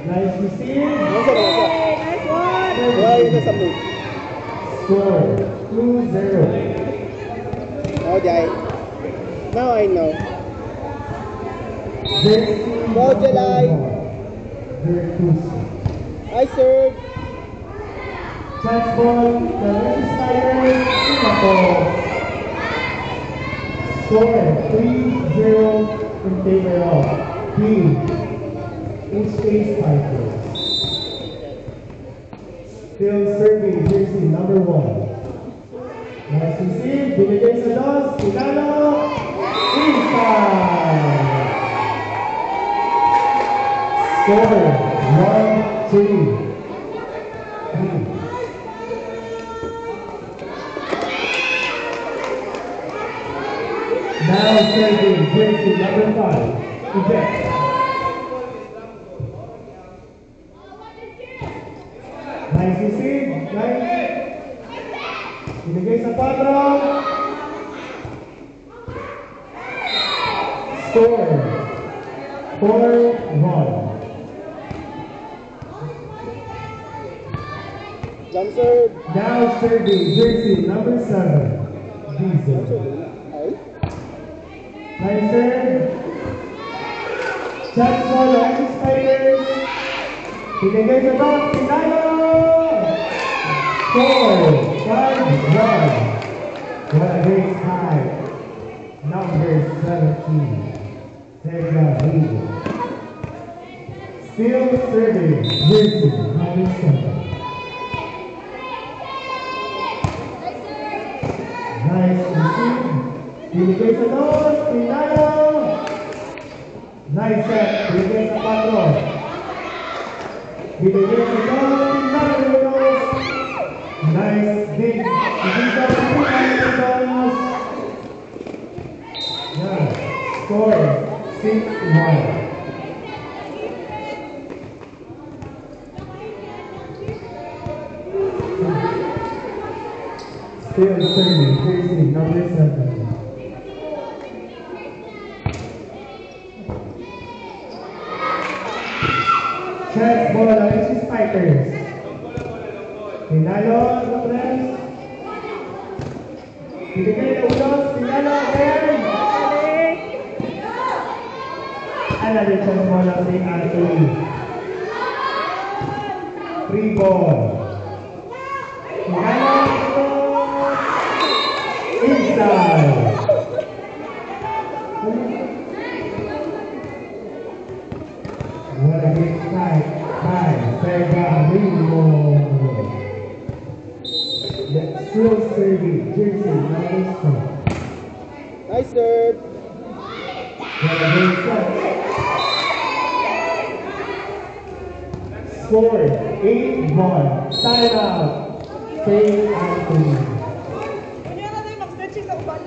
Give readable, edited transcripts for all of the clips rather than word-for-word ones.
Nice receive. Nice one. Why is this a move? Score 2-0. Oh, Jai. Now I know. Jersey Go, July. Veracruz. I serve. Chance ball, the Veracruz Tigers, Singapore. Score 3-0 in favor of Team HA Tigers. Still serving jersey number 1. Nice receive, binigay sa dos, Tinalo, inside! Score 1-3. Now serving jersey number 5, Yvette. Nice receive, nice. Binigay sa 4. Score 4-1. Jump serve. Now serving jersey number 7, Diesel. Ay. Nice serve. Chance ball, Orange Spiders. Binigay sa top, Tinalo! Score 5-1. What a great time. Number 17, Sega Rigo. Still serving jersey number 7. Nice receive. Binigay sa dos, Tinalo. Nice set. Binigay sa 4. Binigay sa dos, Tinalo. Nice dig. Ibigay sa Tinalo. Yeah. Score 6-1. Still serving jersey number 7. Chance ball, Orange Spiders. Tinalo sa press. Binigay na ulos, Tinalo again. Another chance ball of St. Anthony. Free ball. Tinalo. Inside. What a great fight by Sega Rigo. Still serving jersey number 7. Nice serve. What a great set. Score 8-1. Time out. St. Anthony. Kanya na tayo mag-stretching sa uban.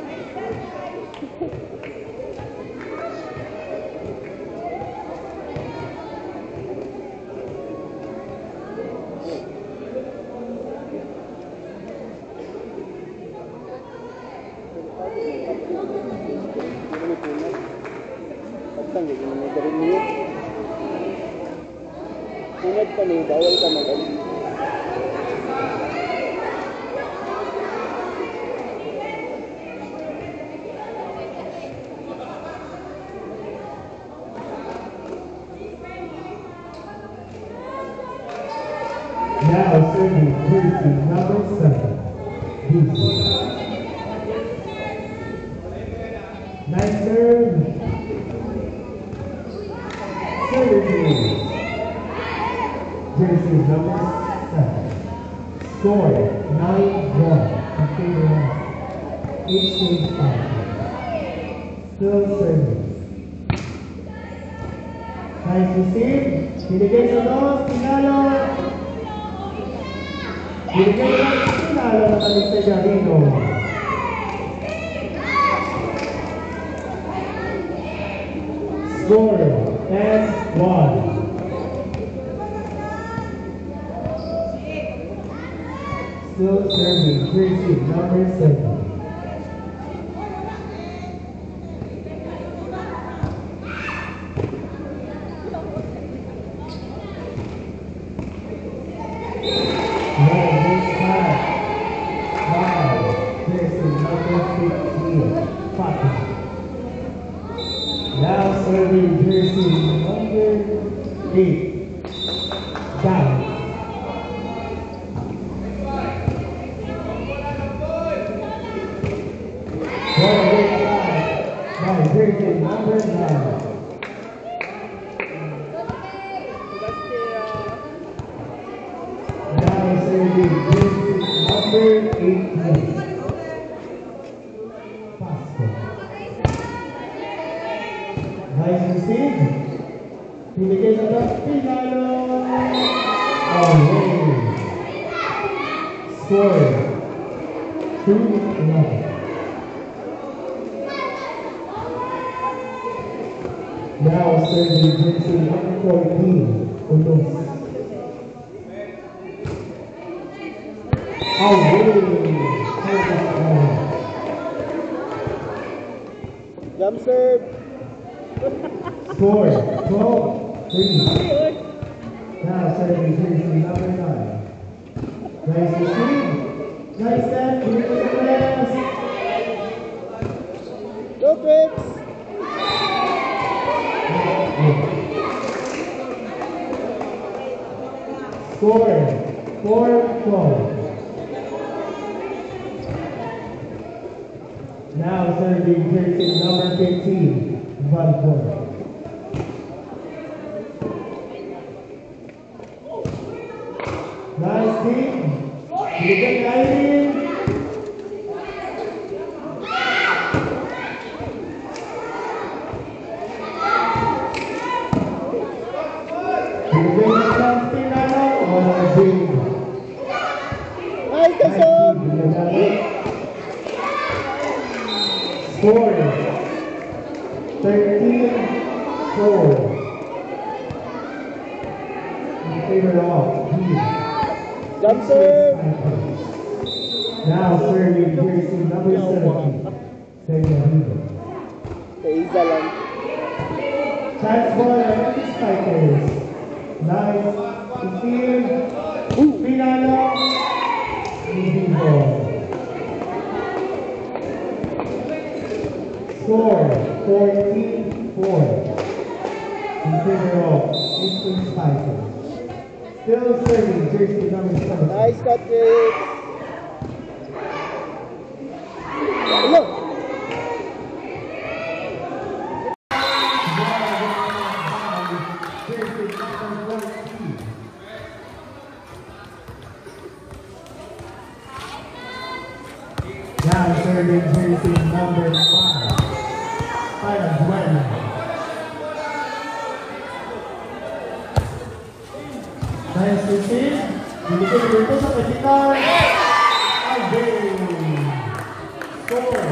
Tunad pa niyo, bawal ka mag-alis. Now serving jersey number 7. Diesel. Nice serve. Serving jersey number 7. Score 9-1 in favor of HA Tigers. Still serving. Nice receive. Binigay sa dos, Tinalo. Binigay sa Tinalo na kami sa Jarino. Score 10-1. Still serving jersey number 7. 5. Now serving jersey number 8. Down. Now jersey number 9. Now serving jersey number 18. Nice receive. Binigay sa top, Pinalo. Away. Score. 2-1. Now serving jersey number 14. Ulos. Away. Jump serve. Score 12-3. Now serving jersey number 9. Nice receive. Nice step. Go Twix. Score 4-12. Now serving jersey number 15. Valcourt. Nice team. Bigay Irene. Bigay ng Pinalo. Big. Nice Quezon. Score 13-4. In favor of G. Jump serve. Now serving jersey number 70. Segundo. Kaisa lang. Chance ball and Spikers. Nice. Steve. Pinalo. Easy ball. Score 14-4. In favor of Eastern Spikers. Still serving jersey number 7. Nice cut Twix. Hello. Jersey number 14. Now serving jersey number 5. Paraguay. Nice receive. Binigay dito sa Pacitan. Away. Score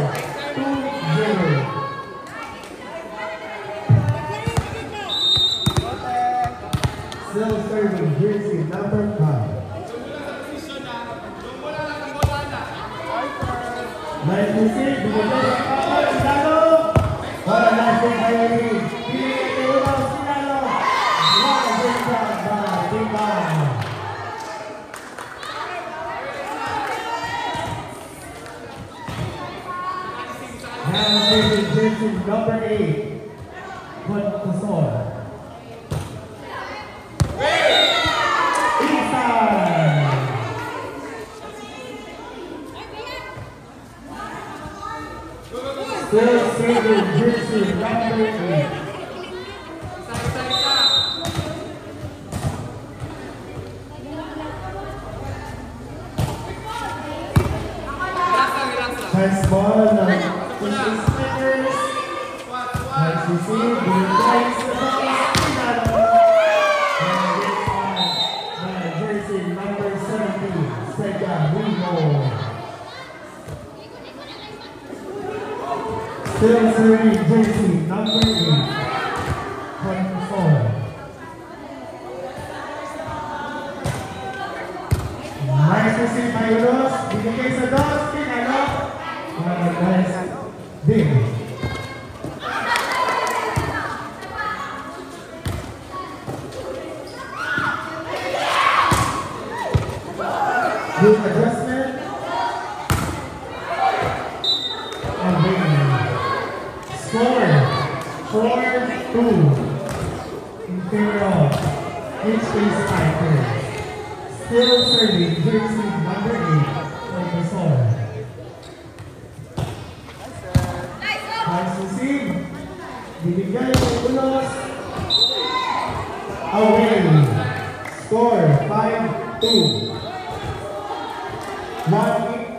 2-0. Still serving jersey number 5. Nice receive. Binigay sa Pacitan. What a nice thing by Irene. Binigay kay Ulang Sinalo. What a great job by Pinalo. Now serving jersey number 8. Quasar. Inside. Still serving jersey number 8. Nice ball. Spikers. Nice receive. Nice jersey number 17. Sega Rigo. Still serving jersey number 8. Quasar. Nice receive by Ulos. Binigay sa Dos. Pinalo. Nice. Big. Good adjustment. And big. Imperial HA Spikers. Still serving jersey number 8 for the Sol. Nice receive. Bibigay ng ulos. Away. Score 5-2. 1-8.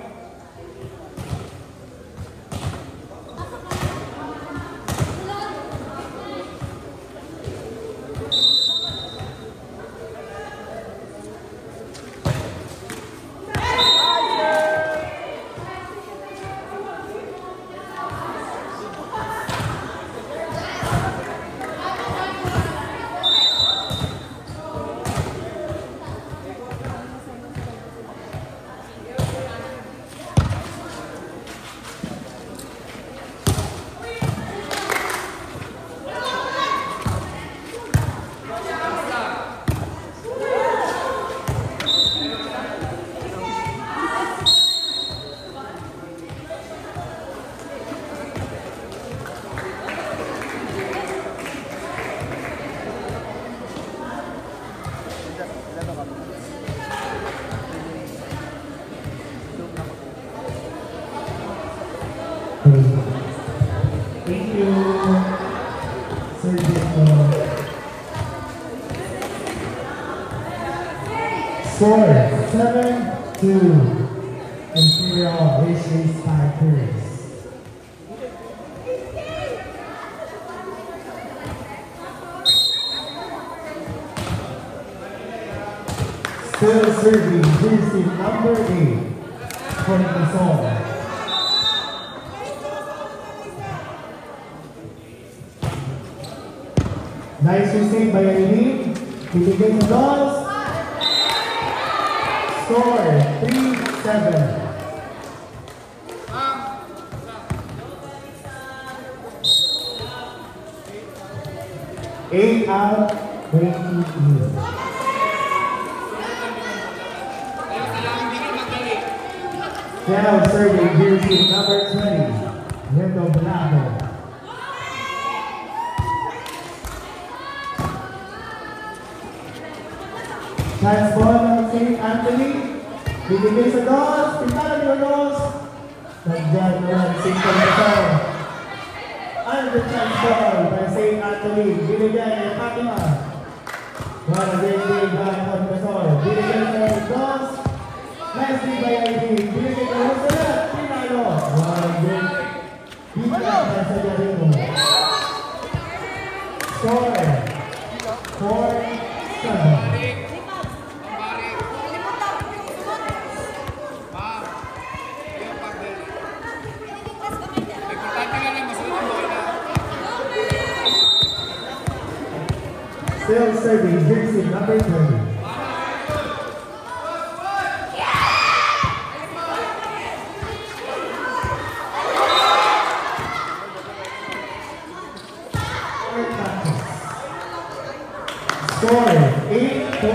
Thank you, Sir Jito. Score 7-2. Imperial HA Spikers. Still serving jersey number 8 for the Sol. Nice receive by Aileen. Bibigay sa Dolls. Score 3-7. Eight out, 20. Now serving jersey number 20. Neto Blanco. Chance ball ng St. Anthony. Bibigay sa Dolls. Pintalan yung Dolls. Nandiyan naman simple na ito. Under chance ball by St. Anthony. Binigay ng Fatima. One great day by Confessor. Binigay sa Dolls. Nicely by ID. Binigay ng Rosalat. Pinalo. One great. Binigay by sa Jarino. Score 4-7. Still serving jersey number 20. Score 8-4.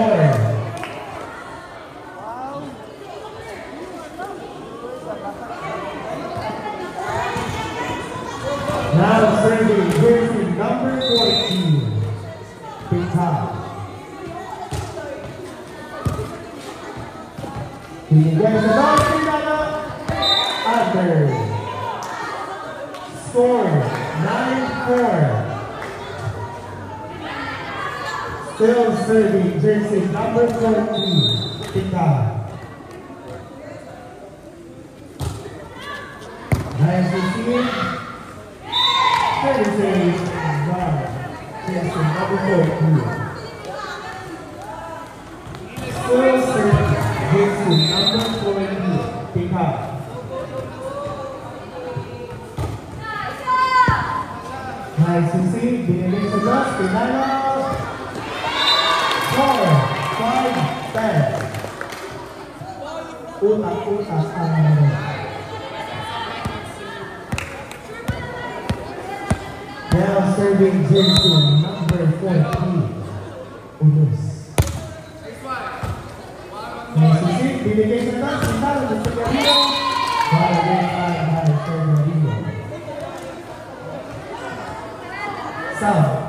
Now serving jersey number 14. Big time. Binigay sa Dolls. Pinalo. Under. Score 9-4. Still serving jersey number 14. Big time. Nice receive. Jersey number 14. Still serving jersey number 14. Pick up. Nice receive. Binigay sa Dolls. Pinalo. Score 5-10. Utak-utak ang now serving jersey number 14. Ulos. Nice receive. Binigay sa Dolls. Pinalo sa Garino. Barangay by Sir Garino. South.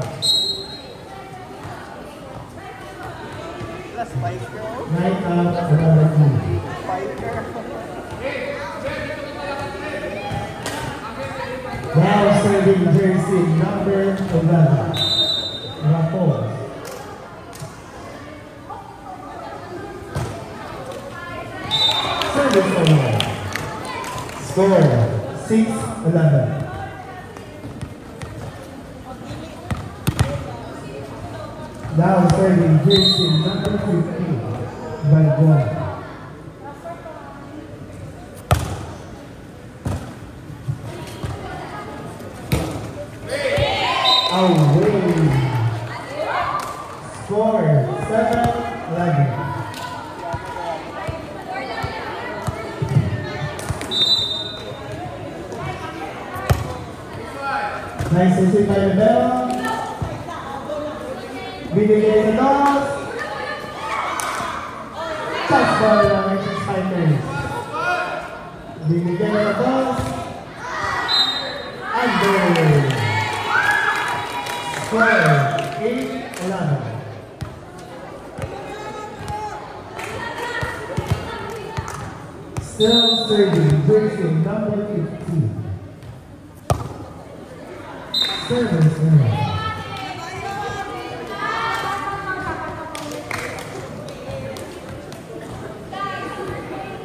9 out, another 2. Now serving jersey number 11. Rapol. Service over. Score 6-11. Now serving jersey number 15 by Juan. Away. Score 7-11. Nice to see by the bell. Binigay sa toss. Touch ball ng Nation Fighters. Binigay sa toss. Under. Score 8-11. Still serving jersey number 15. Service error.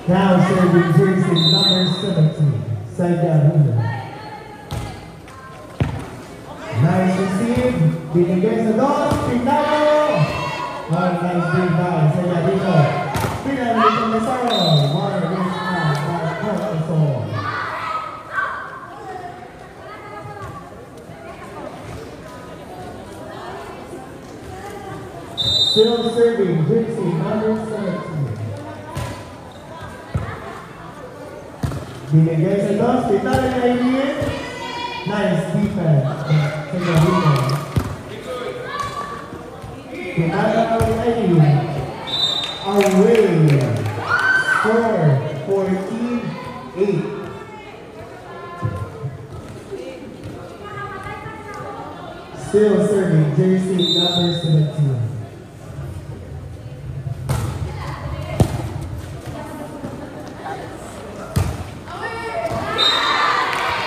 Now serving jersey number 17, Sagarino. Nice receive, binigay sa dos, Pinalo! One nice big by Sagarino. Pinalo dito na Saro, one against one by Cortazor. Still serving jersey number 17. Binigay sa dos, Pinalo na Aileen. Nice defense. Sagarino. Pinalo na Aileen. Away. Score 14-8. Still serving jersey number 17.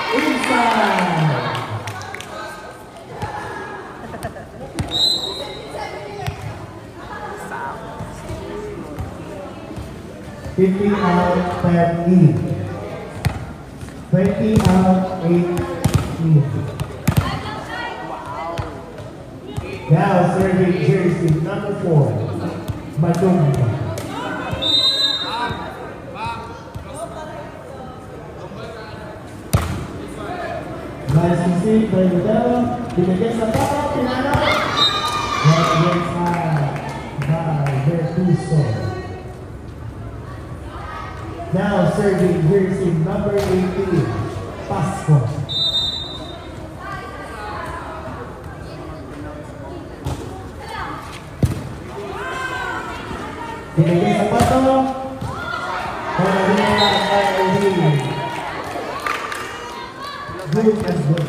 Inside. 15 out, 10 lead. 20 out, 8 lead. Now serving jersey number 4, Madung. Nice to see by the bell. Binigay sa ball, Pinalo. Right against by Vertuso. Now serving jersey number 18, Pasco. Binigay sa pato. Para rin ang Aileen. Good as good.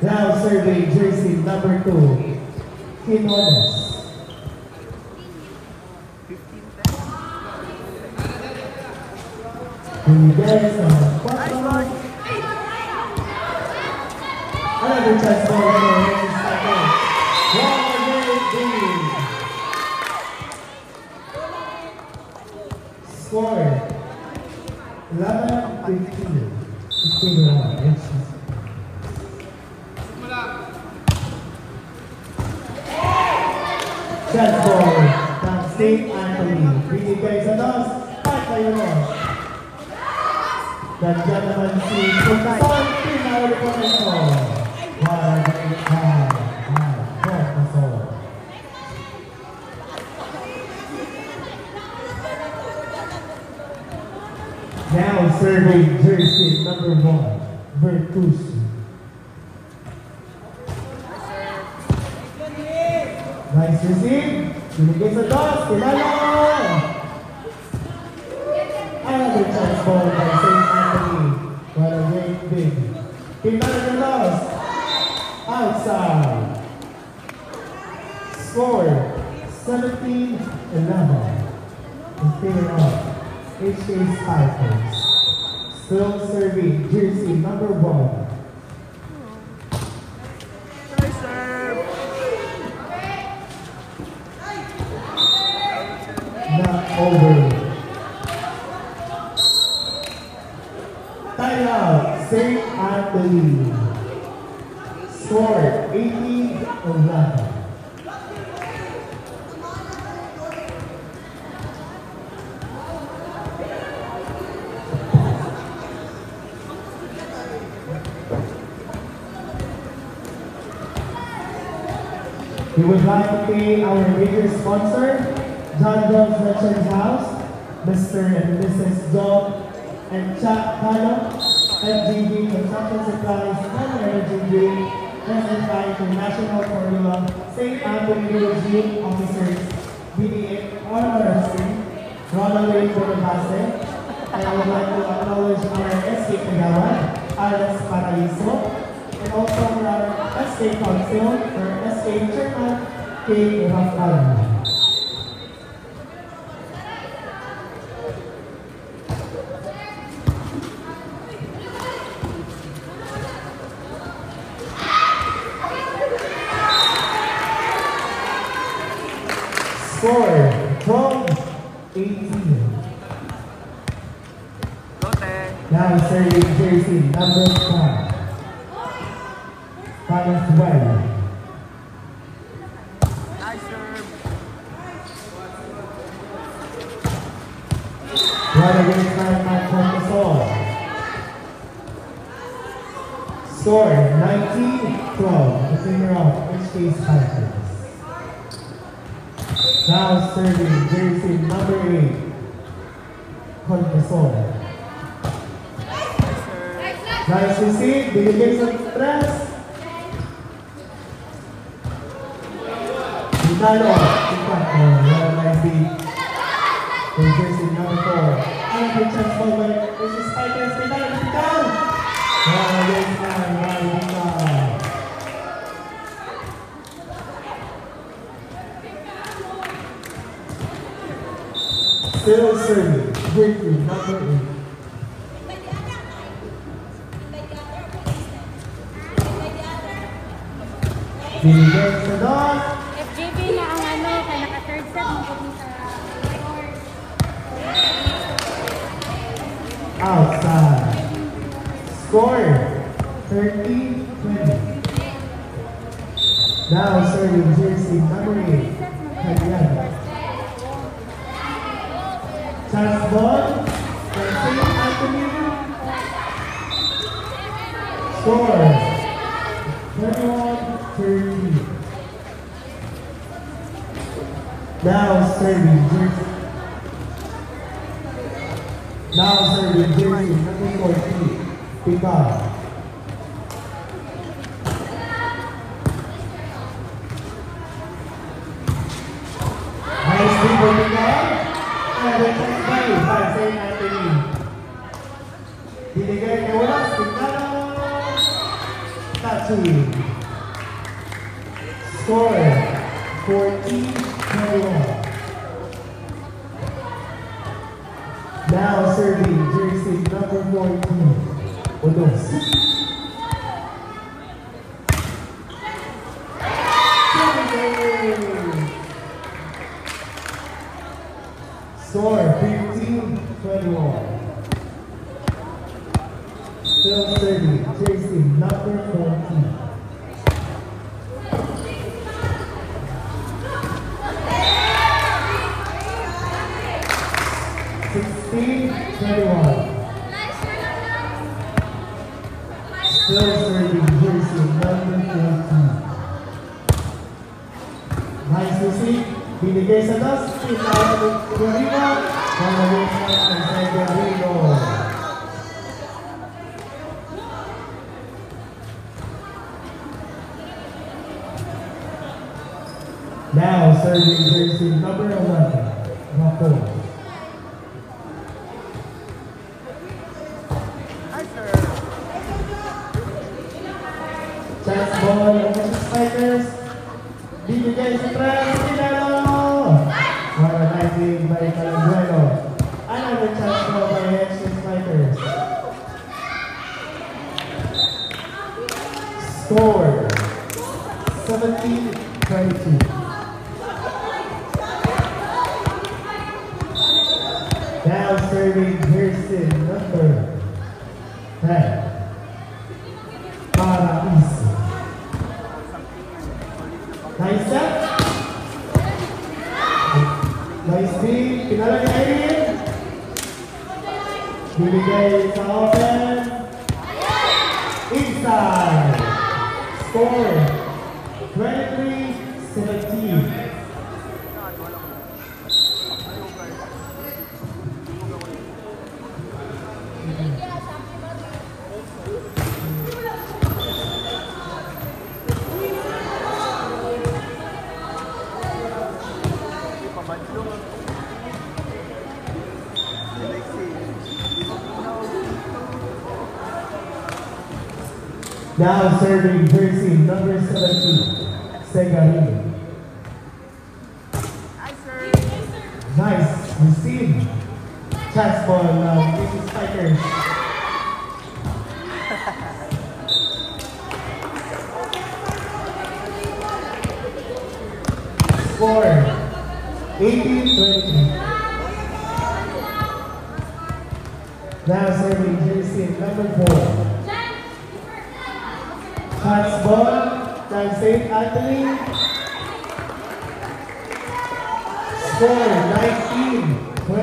Now serving jersey number 2, Quinones. Binigay sa pato. Another chance for the Nation Fighters. Score 11-15. Chance for from St. Anthony. Binigay sa dos. Patay mo. Nandiyan naman si Cortazor. Pinalo po ito. Cortazor. Now serving jersey number 1, Vertuso. Nice receive. Binigay sa dos. Pinalo. Another chance ball by St. Anthony. What a great big. Pinalo ng dos. Outside. Score 17-11. In favor of HK Spikers. Still serving jersey number 1. Not over. Timeout, St. Anthony. Score 18-11. We would like to thank our major sponsor, John Jones Merchants House, Mr. and Mrs. John and Chuck Cano, FGD Construction Supplies and Energy Drink, SNI International Formula, St. Anthony Village Youth Officers, BDA RRC, Ronald Ray Bonabase, and I would like to acknowledge our SK Kagawan, Alex Paraiso, and also our SK Council, our SK Chairman, Kate Rafael. Score 12-18. Now serving jersey number 5. Thomas Well. Nice serve. What a great time by Corpusol. Score 19-12. The finger of HK Spikers. Now serving jersey number 8. Corpusol. Nice receive. Binigay sa stress. Vitalo. Nice beat. Jersey number 4. And the chance ball by HK Spikers. Vitalo. Vitalo. Yes, man. Still serving. Jersey number 8. Binigay sa dot. FJB na ang ano, kaya naka-third set mo kung sa Outside. Score 30-20. Now serving jersey number 8. Kalian. Chance ball from St. Anthony. Score 21-30. Now serving jersey. Now serving jersey number 14. Pick up. Nice people pick up. And the next play by St. Anthony. Binigay kay Walas. Tingnan. Touching. Score 14-21. Now serving jersey number 14. Odos. Score 15-21. Still serving jersey number 14. Still serving jersey number 14. Nice receive. Binigay sa dos. Pinawag ng Guerrero. Pangawin ng San Guerrero. Now serving jersey number 11. Rapo. Chance ball ng HK Spikers. Binigay sa press. Pinalo. save by Calanduelo. Another chance ball by Hexus Fighters. Score 17-22. Now serving Kirsten, number 10. Paraíso. Nice set. Nice beat. Pinala ni Irene. Bibigay sa open. Inside. Score 23-17. Now serving jersey number 17, Segarini. Nice receive. Chance ball now, this is Fighters. Score 18-20. Now serving jersey number 4. Chance ball, by St. Anthony. Score 19-23.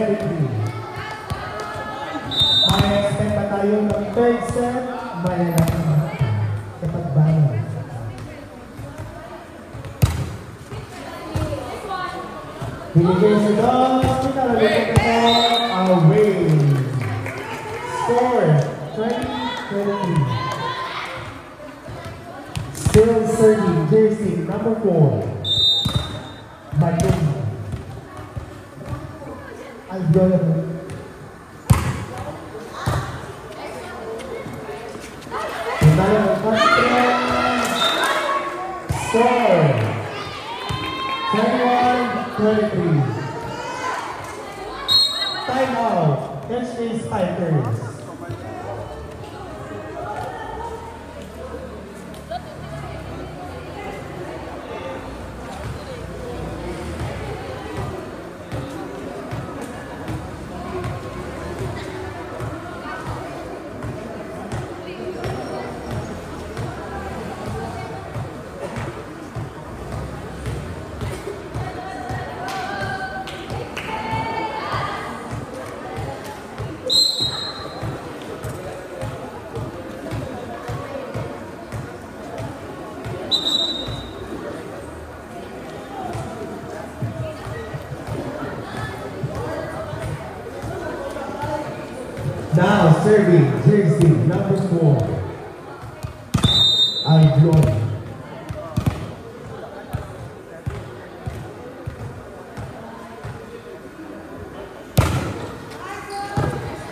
May expect pa tayo ng third set. May kapag bayan. Binigay sa Dogs, pinalagay ito away. Score 20-23. Still serving jersey number 4. Badung. Algorithm. Score 21-23. Time out. Hexus Fighters. Now serving jersey number 4. Aljoy.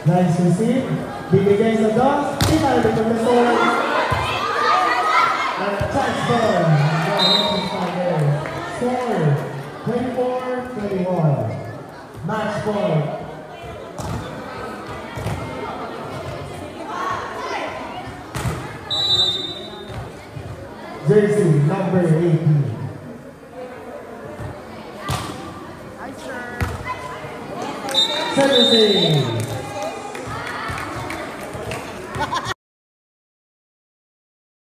Nice receive. Binigay sa Dogs. Pinalagay ng Dogs. And a touchdown. Score 24-21. Match point. Jersey number 18. Servicing.